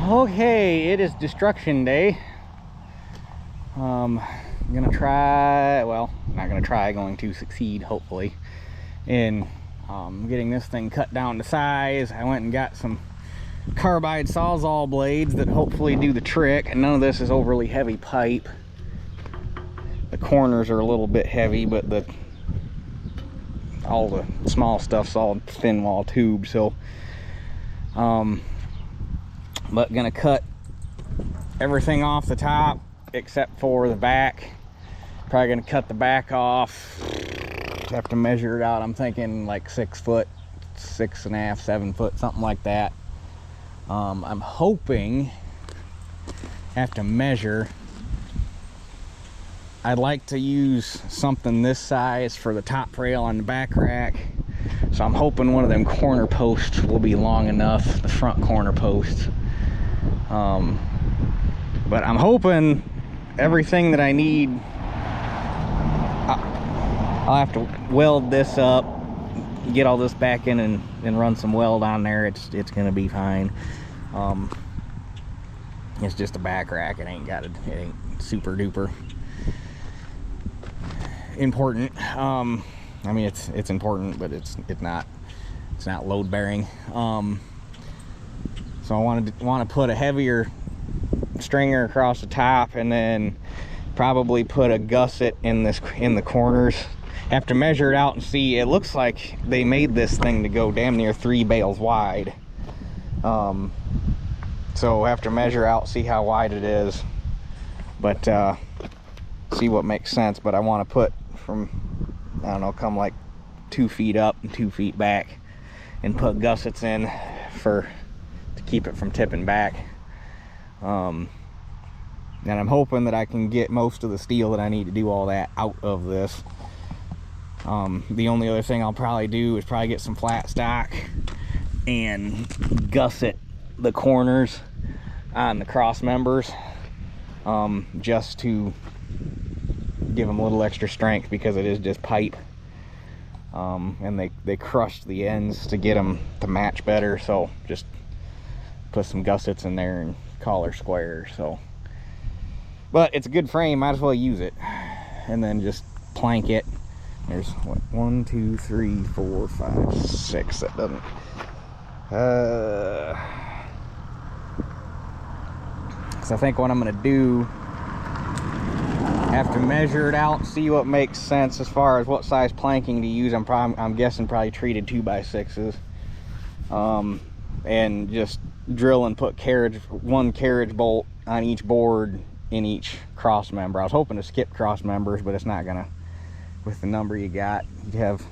Okay, it is destruction day. I'm gonna try, well, not gonna try, going to succeed, hopefully, in getting this thing cut down to size. I went and got some carbide sawzall blades that hopefully do the trick, and none of this is overly heavy pipe. The corners are a little bit heavy, but all the small stuff's all thin wall tube, so but gonna cut everything off the top except for the back. Probably gonna cut the back off. Have to measure it out. I'm thinking like 6 foot, 6.5, 7 foot, something like that. I'm hoping, have to measure. I'd like to use something this size for the top rail on the back rack. So I'm hoping one of them corner posts will be long enough, the front corner posts. But I'm hoping everything that I need, I'll have to weld this up, get all this back in and run some weld on there. It's gonna be fine. It's just a back rack. It ain't super duper important. I mean, it's important, but it's not load bearing. So I want to put a heavier stringer across the top, and then probably put a gusset in the corners. Have to measure it out and see. It looks like they made this thing to go damn near 3 bales wide. So have to measure out, see how wide it is, but see what makes sense. But I want to put from, I don't know, come like 2 feet up and 2 feet back, and put gussets in to keep it from tipping back. And I'm hoping that I can get most of the steel that I need to do all that out of this. The only other thing I'll probably do is probably get some flat stock and gusset the corners on the cross members, just to give them a little extra strength, because it is just pipe, and they crushed the ends to get them to match better. So just put some gussets in there and call her square. So, but it's a good frame, might as well use it. And then just plank it. There's what, 1 2 3 4 5 6. That doesn't so I think what I'm gonna do, have to measure it out, see what makes sense as far as what size planking to use. I'm guessing probably treated 2x6s, and just drill and put one carriage bolt on each board in each cross member. I was hoping to skip cross members, but it's not gonna, with the number you got. You have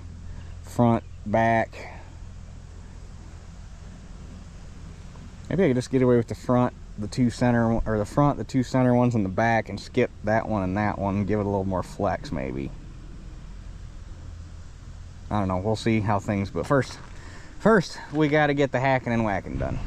front, back. Maybe I could just get away with the front, the 2 center, or the front, the 2 center ones in the back, and skip that one and that one, and give it a little more flex maybe. I don't know, we'll see how things, but first we got to get the hacking and whacking done.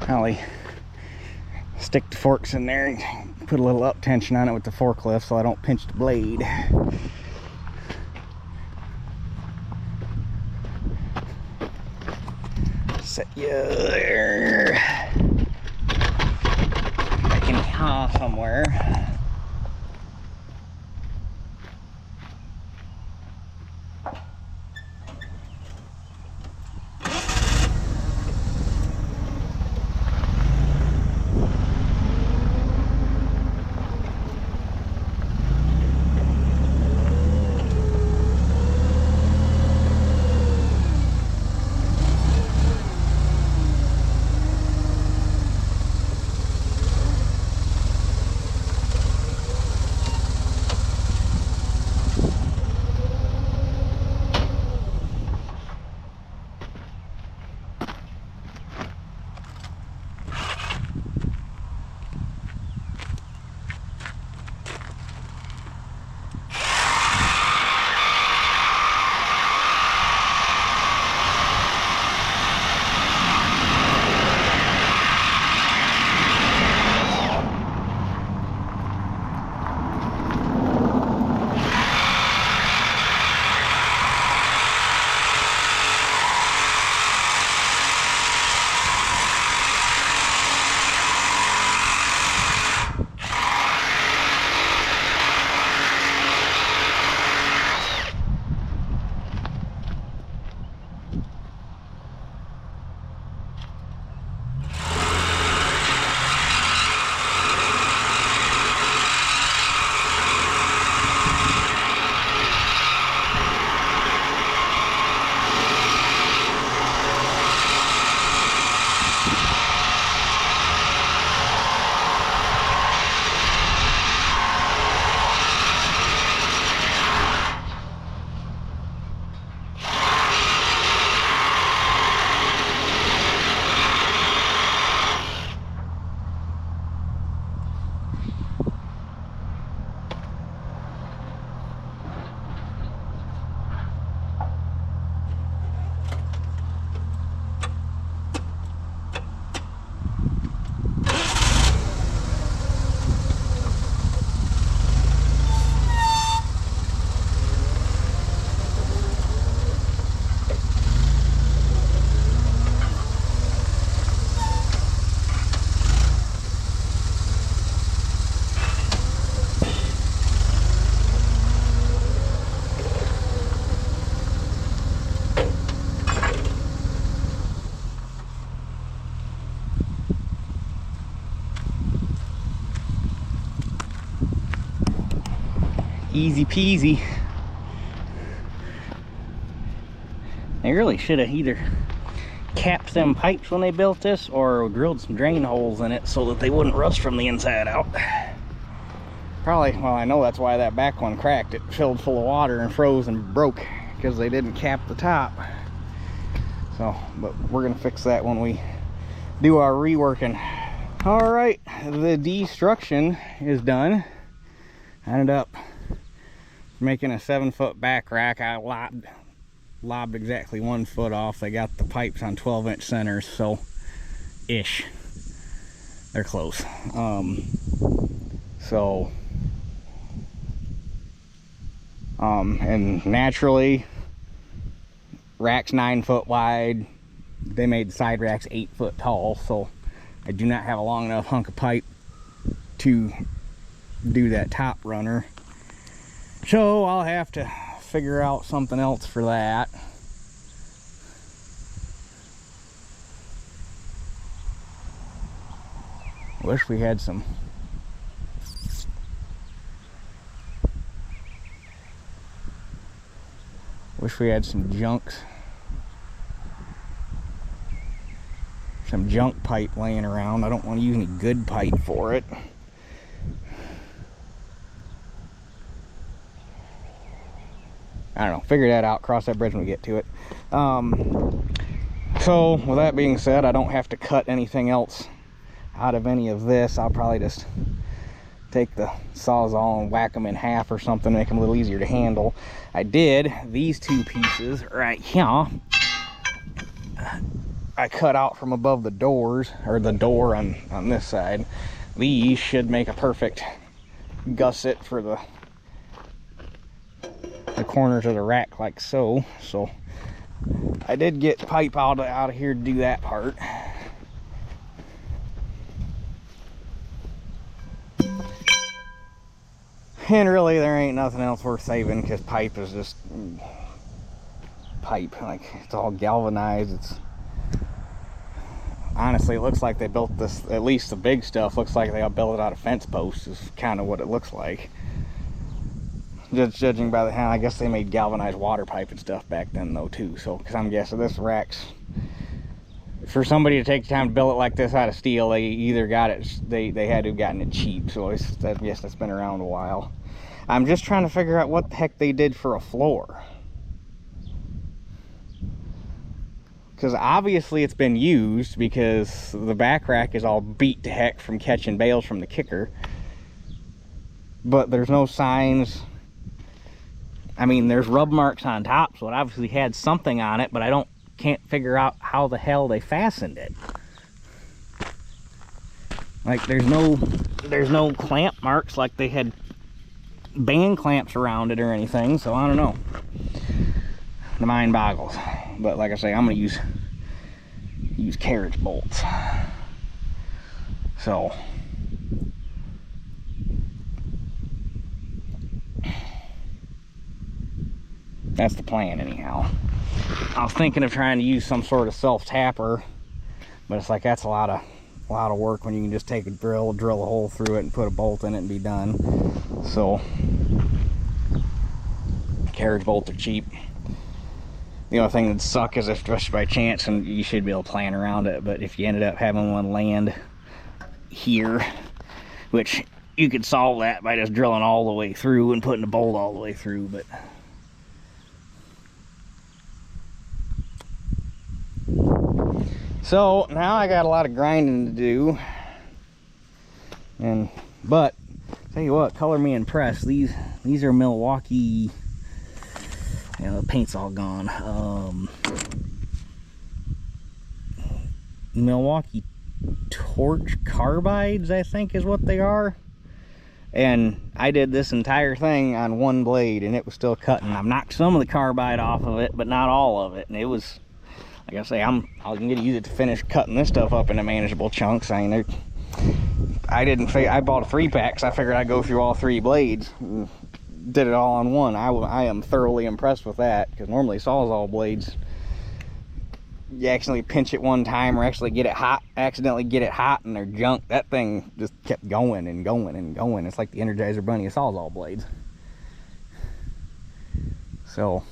Probably stick the forks in there and put a little up tension on it with the forklift so I don't pinch the blade. Set you there. I can haul somewhere. Easy peasy. They really should have either capped them pipes when they built this or drilled some drain holes in it so that they wouldn't rust from the inside out. Probably, well, I know that's why that back one cracked. It filled full of water and froze and broke because they didn't cap the top. So, but we're gonna fix that when we do our reworking. All right, the destruction is done. I ended up making a 7-foot back rack. I lobbed exactly 1 foot off. They got the pipes on 12-inch centers, so ish, they're close. And naturally, rack's 9 foot wide. They made the side racks 8 foot tall, so I do not have a long enough hunk of pipe to do that top runner. So I'll have to figure out something else for that. Wish we had some junk pipe laying around. I don't want to use any good pipe for it. I don't know, figure that out, cross that bridge when we get to it. So with that being said, I don't have to cut anything else out of any of this. I'll probably just take the Sawzall and whack them in half or something, make them a little easier to handle. I did these 2 pieces right here. I cut out from above the doors, or the door on this side, these should make a perfect gusset for the corners of the rack, like so. So I did get pipe out of here to do that part. And really there ain't nothing else worth saving, because pipe is just pipe. Like, it's all galvanized. It's honestly, it looks like they built this, at least the big stuff looks like they all built it out of fence posts, is kind of what it looks like. Just judging by the hand, I guess they made galvanized water pipe and stuff back then though too. So, because I'm guessing this rack's, for somebody to take the time to build it like this out of steel, they either got it, they had to have gotten it cheap. So I guess that's been around a while. I'm just trying to figure out what the heck they did for a floor, because obviously it's been used, because the back rack is all beat to heck from catching bales from the kicker, but there's no signs. I mean, there's rub marks on top, so it obviously had something on it, but I can't figure out how the hell they fastened it. Like, there's no clamp marks like they had band clamps around it or anything, so I don't know. The mind boggles. But like I say, I'm gonna use carriage bolts. So that's the plan anyhow. I was thinking of trying to use some sort of self-tapper, but it's like, that's a lot of work when you can just take a drill a hole through it and put a bolt in it and be done. So carriage bolts are cheap. The only thing that'd suck is if just by chance, and you should be able to plan around it, but if you ended up having one land here, which you could solve that by just drilling all the way through and putting a bolt all the way through, but so now I got a lot of grinding to do, but tell you what, color me impressed. These are Milwaukee. You know, the paint's all gone. Milwaukee torch carbides, I think is what they are. And I did this entire thing on one blade, and it was still cutting. I've knocked some of the carbide off of it, but not all of it. And it was, like I say, I'm gonna use it to finish cutting this stuff up into manageable chunks. I mean, I bought a 3-pack, so I figured I'd go through all 3 blades. Did it all on one. I am thoroughly impressed with that, because normally Sawzall blades, you accidentally pinch it one time or accidentally get it hot and they're junk. That thing just kept going and going and going. It's like the Energizer Bunny of Sawzall blades. So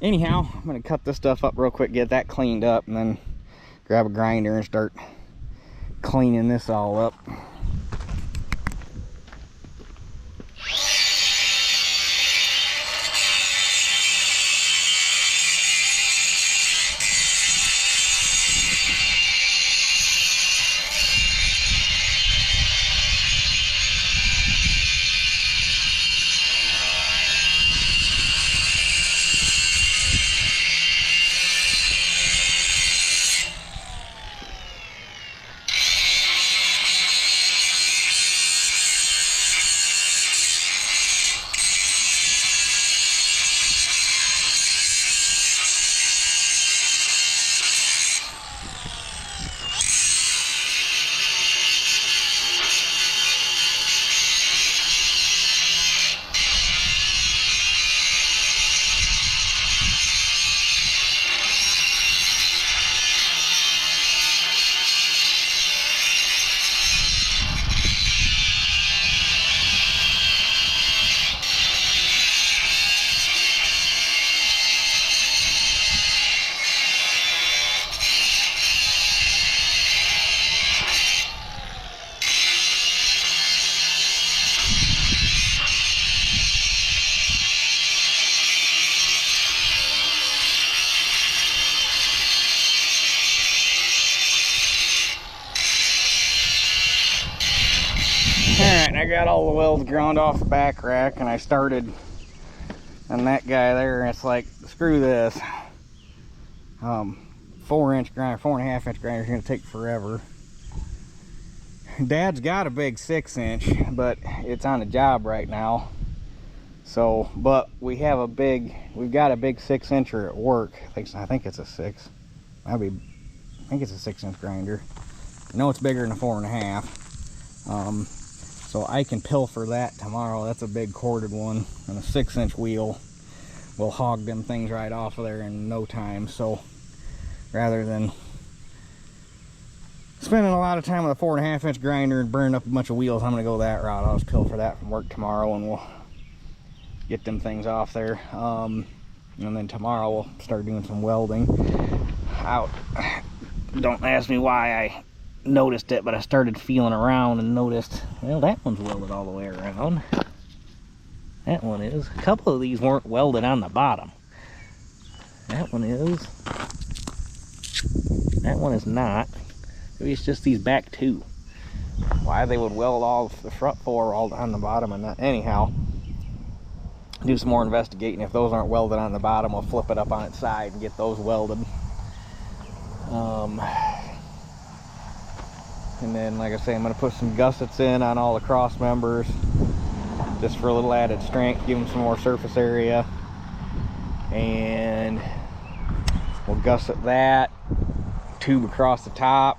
anyhow, I'm gonna cut this stuff up real quick, get that cleaned up, and then grab a grinder and start cleaning this all up. Alright, I got all the welds ground off the back rack, and I started on that guy there, and it's like, screw this. 4-inch grinder, 4.5-inch grinder is going to take forever. Dad's got a big 6-inch, but it's on the job right now. So, but we've got a big 6-incher at work. I think it's a 6. I think it's a 6-inch grinder. I know it's bigger than a 4.5. So I can pilfer that tomorrow. That's a big corded one, and a 6-inch wheel will hog them things right off of there in no time. So rather than spending a lot of time with a 4.5-inch grinder and burning up a bunch of wheels, I'm gonna go that route. I'll just pilfer that from work tomorrow, and we'll get them things off there. And then tomorrow we'll start doing some welding out. Don't ask me why I noticed it, but I started feeling around and noticed, well, that one's welded all the way around. That one is. A couple of these weren't welded on the bottom. That one is. That one is not. Maybe it's just these back two. Why they would weld all the front four all on the bottom and not. Anyhow, do some more investigating. If those aren't welded on the bottom, we'll flip it up on its side and get those welded. And then, like I say, I'm going to put some gussets in on all the cross members, just for a little added strength, give them some more surface area. And we'll gusset that, tube across the top,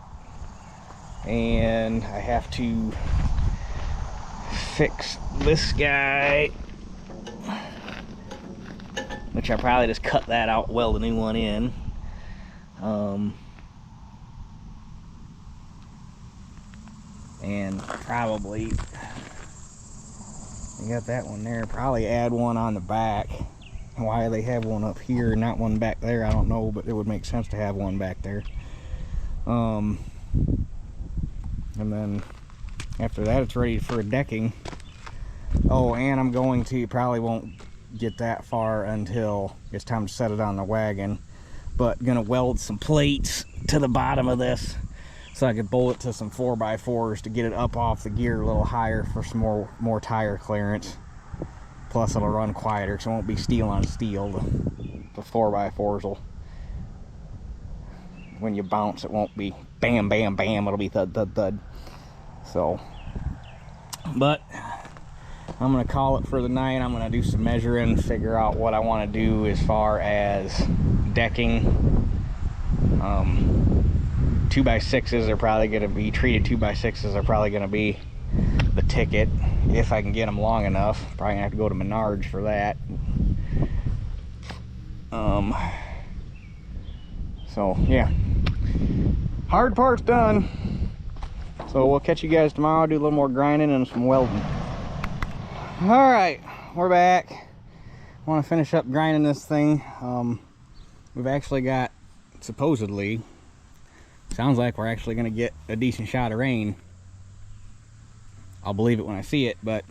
and I have to fix this guy, which I probably just cut that out, weld a new one in. And probably, you got that one there, probably add one on the back. Why they have one up here and not one back there, I don't know, but it would make sense to have one back there. And then after that, it's ready for a decking. Oh, and I'm going to, probably won't get that far until it's time to set it on the wagon, but gonna weld some plates to the bottom of this so I could bolt it to some 4x4s to get it up off the gear a little higher for some more tire clearance. Plus it'll run quieter, so it won't be steel on steel. The 4x4s will, when you bounce, it won't be bam, bam, bam, it'll be thud, thud, thud. So, but I'm gonna call it for the night. I'm gonna do some measuring, figure out what I want to do as far as decking. 2x6s are probably going to be, treated 2x6s are probably going to be the ticket, if I can get them long enough. Probably going to have to go to Menards for that. So yeah, hard part's done. So we'll catch you guys tomorrow, do a little more grinding and some welding. All right, we're back. I want to finish up grinding this thing. We've actually got, supposedly, sounds like we're actually going to get a decent shot of rain. I'll believe it when I see it, but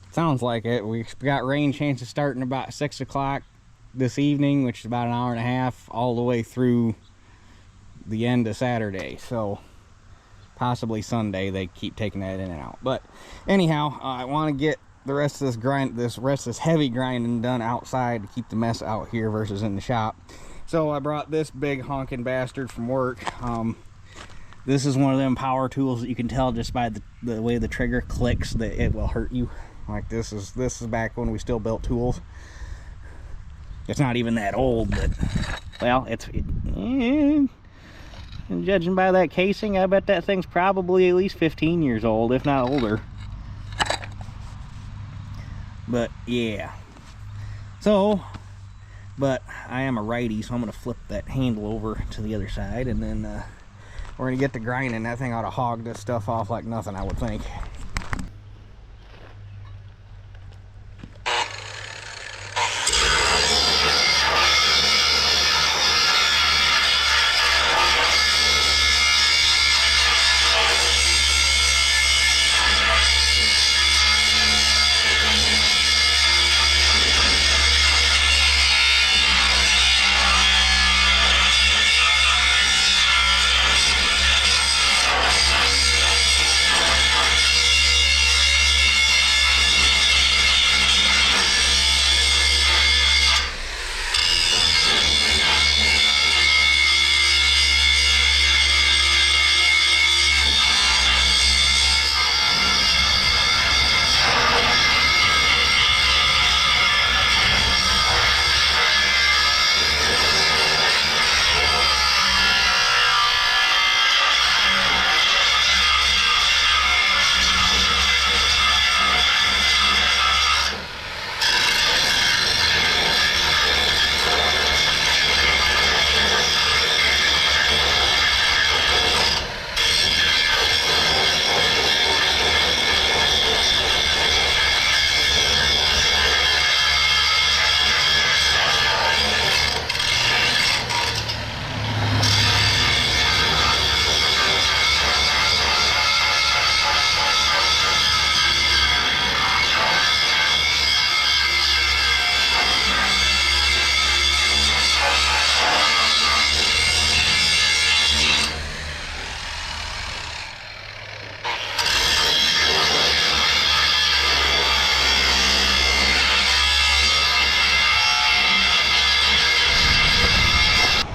it sounds like it. We've got rain chances starting about 6 o'clock this evening, which is about an hour and a half, all the way through the end of Saturday. So possibly Sunday. They keep taking that in and out. But anyhow, I want to get the rest of this heavy grinding done outside to keep the mess out here versus in the shop. So I brought this big honking bastard from work. This is one of them power tools that you can tell just by the way the trigger clicks that it will hurt you. Like this is back when we still built tools. It's not even that old, but well, judging by that casing, I bet that thing's probably at least 15 years old, if not older. But yeah. So, but I am a righty, so I'm going to flip that handle over to the other side, and then we're going to get to grinding. That thing ought to hog this stuff off like nothing, I would think.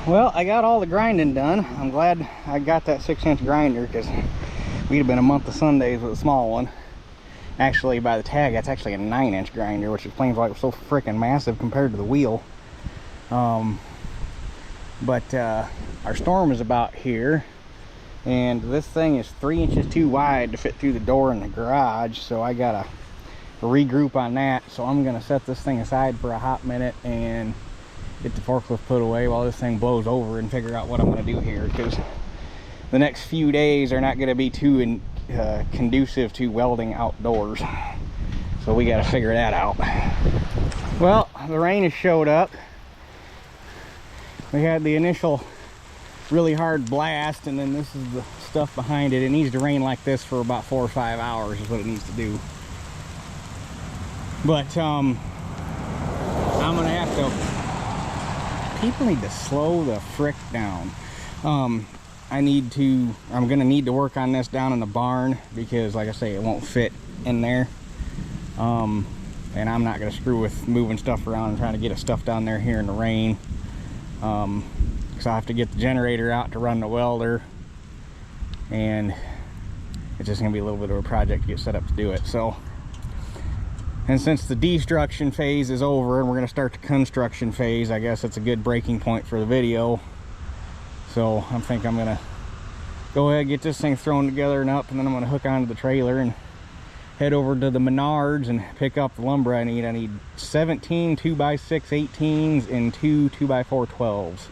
Well, I got all the grinding done. I'm glad I got that 6-inch grinder, because we'd have been a month of Sundays with a small one. Actually, by the tag, that's actually a 9-inch grinder, which explains why it was so freaking massive compared to the wheel. But our storm is about here, and this thing is 3 inches too wide to fit through the door in the garage, so I gotta regroup on that. So I'm gonna set this thing aside for a hot minute and get the forklift put away while this thing blows over, and figure out what I'm gonna do here, because the next few days are not gonna be too conducive to welding outdoors, so we got to figure that out. Well, the rain has showed up. We had the initial really hard blast, and then this is the stuff behind it. It needs to rain like this for about 4 or 5 hours is what it needs to do. But I'm gonna have to, people need to slow the frick down. I'm gonna need to work on this down in the barn, because like I say, it won't fit in there. And I'm not gonna screw with moving stuff around and trying to get stuff down there here in the rain. Because I have to get the generator out to run the welder, and it's just gonna be a little bit of a project to get set up to do it. So, and since the destruction phase is over and we're gonna start the construction phase, I guess it's a good breaking point for the video. So I think I'm gonna go ahead and get this thing thrown together and up, and then I'm gonna hook onto the trailer and head over to the Menards and pick up the lumber I need. I need 17 2x6 18s and 2 2x4 12s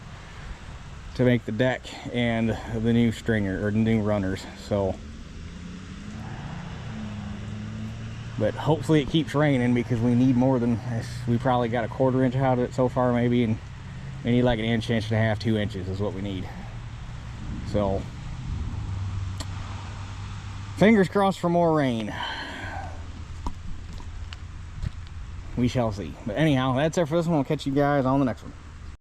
to make the deck and the new stringer, or new runners. So, but hopefully it keeps raining, because we need more than this. We probably got a 1/4 inch out of it so far, maybe, and we need like an inch, inch and a half, 2 inches is what we need. So fingers crossed for more rain. We shall see. But anyhow, that's it for this one. I'll catch you guys on the next one.